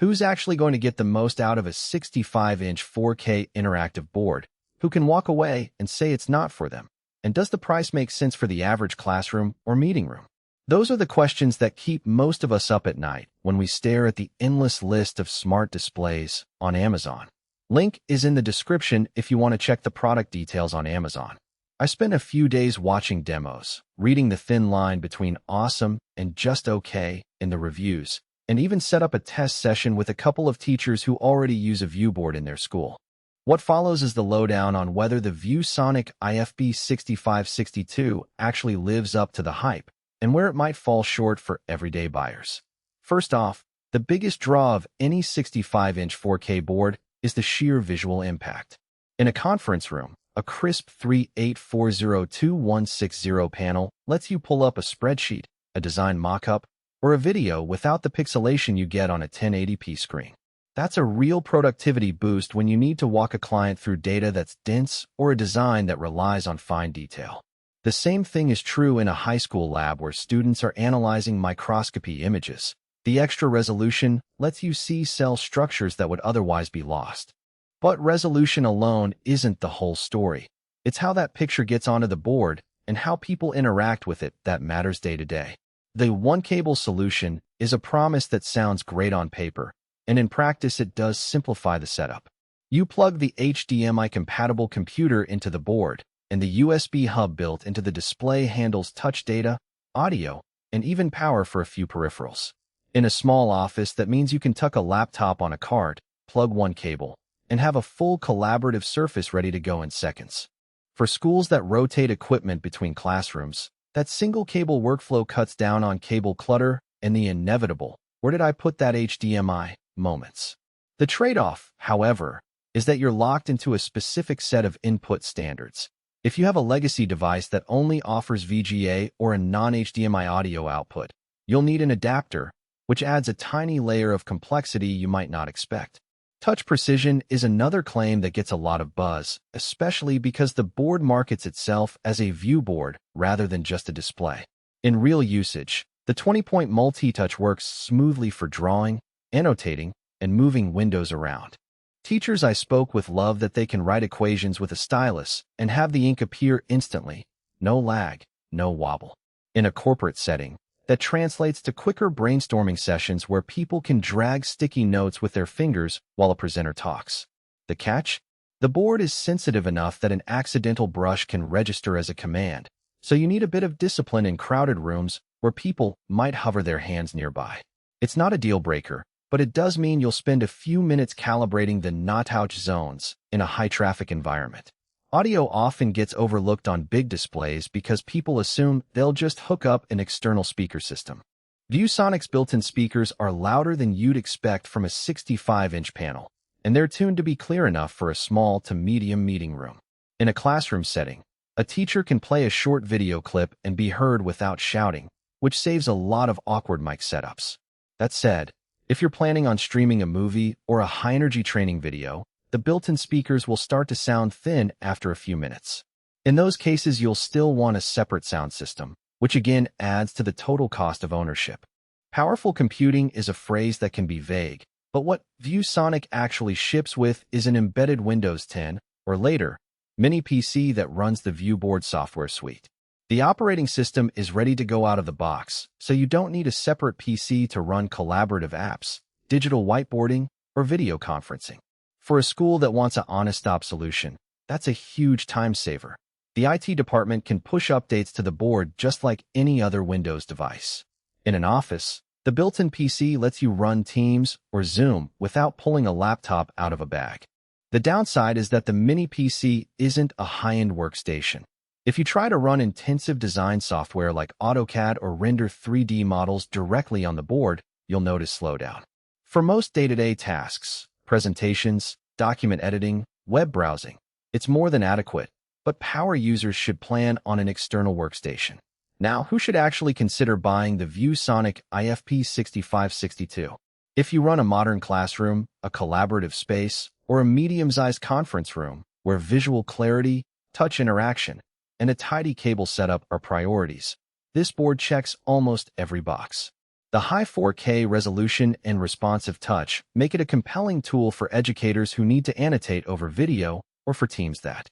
Who's actually going to get the most out of a 65-inch 4K interactive board? Who can walk away and say it's not for them? And does the price make sense for the average classroom or meeting room? Those are the questions that keep most of us up at night when we stare at the endless list of smart displays on Amazon. Link is in the description if you want to check the product details on Amazon. I spent a few days watching demos, reading the thin line between awesome and just okay in the reviews, and even set up a test session with a couple of teachers who already use a ViewBoard in their school. What follows is the lowdown on whether the ViewSonic IFP6562 actually lives up to the hype, and where it might fall short for everyday buyers. First off, the biggest draw of any 65-inch 4K board is the sheer visual impact. In a conference room, a crisp 38402160 panel lets you pull up a spreadsheet, a design mock-up, or a video without the pixelation you get on a 1080p screen. That's a real productivity boost when you need to walk a client through data that's dense or a design that relies on fine detail. The same thing is true in a high school lab where students are analyzing microscopy images. The extra resolution lets you see cell structures that would otherwise be lost. But resolution alone isn't the whole story. It's how that picture gets onto the board and how people interact with it that matters day to day. The one-cable solution is a promise that sounds great on paper, and in practice it does simplify the setup. You plug the HDMI-compatible computer into the board, and the USB hub built into the display handles touch data, audio, and even power for a few peripherals. In a small office, that means you can tuck a laptop on a cart, plug one cable, and have a full collaborative surface ready to go in seconds. For schools that rotate equipment between classrooms, that single-cable workflow cuts down on cable clutter and the inevitable "where did I put that HDMI?" moments. The trade-off, however, is that you're locked into a specific set of input standards. If you have a legacy device that only offers VGA or a non-HDMI audio output, you'll need an adapter, which adds a tiny layer of complexity you might not expect. Touch precision is another claim that gets a lot of buzz, especially because the board markets itself as a ViewBoard rather than just a display. In real usage, the 20-point multi-touch works smoothly for drawing, annotating, and moving windows around. Teachers I spoke with love that they can write equations with a stylus and have the ink appear instantly. No lag, no wobble. In a corporate setting, that translates to quicker brainstorming sessions where people can drag sticky notes with their fingers while a presenter talks. The catch? The board is sensitive enough that an accidental brush can register as a command, so you need a bit of discipline in crowded rooms where people might hover their hands nearby. It's not a deal breaker, but it does mean you'll spend a few minutes calibrating the not-touch zones in a high-traffic environment. Audio often gets overlooked on big displays because people assume they'll just hook up an external speaker system. ViewSonic's built-in speakers are louder than you'd expect from a 65-inch panel, and they're tuned to be clear enough for a small to medium meeting room. In a classroom setting, a teacher can play a short video clip and be heard without shouting, which saves a lot of awkward mic setups. That said, if you're planning on streaming a movie or a high-energy training video, the built-in speakers will start to sound thin after a few minutes. In those cases, you'll still want a separate sound system, which again adds to the total cost of ownership. Powerful computing is a phrase that can be vague, but what ViewSonic actually ships with is an embedded Windows 10, or later, mini PC that runs the ViewBoard software suite. The operating system is ready to go out of the box, so you don't need a separate PC to run collaborative apps, digital whiteboarding, or video conferencing. For a school that wants an honest-stop solution, that's a huge time saver. The IT department can push updates to the board just like any other Windows device. In an office, the built-in PC lets you run Teams or Zoom without pulling a laptop out of a bag. The downside is that the mini PC isn't a high-end workstation. If you try to run intensive design software like AutoCAD or render 3D models directly on the board, you'll notice slowdown. For most day-to-day tasks, presentations, document editing, web browsing, it's more than adequate, but power users should plan on an external workstation. Now, who should actually consider buying the ViewSonic IFP6562? If you run a modern classroom, a collaborative space, or a medium-sized conference room where visual clarity, touch interaction, and a tidy cable setup are priorities, this board checks almost every box. The high 4K resolution and responsive touch make it a compelling tool for educators who need to annotate over video or for teams that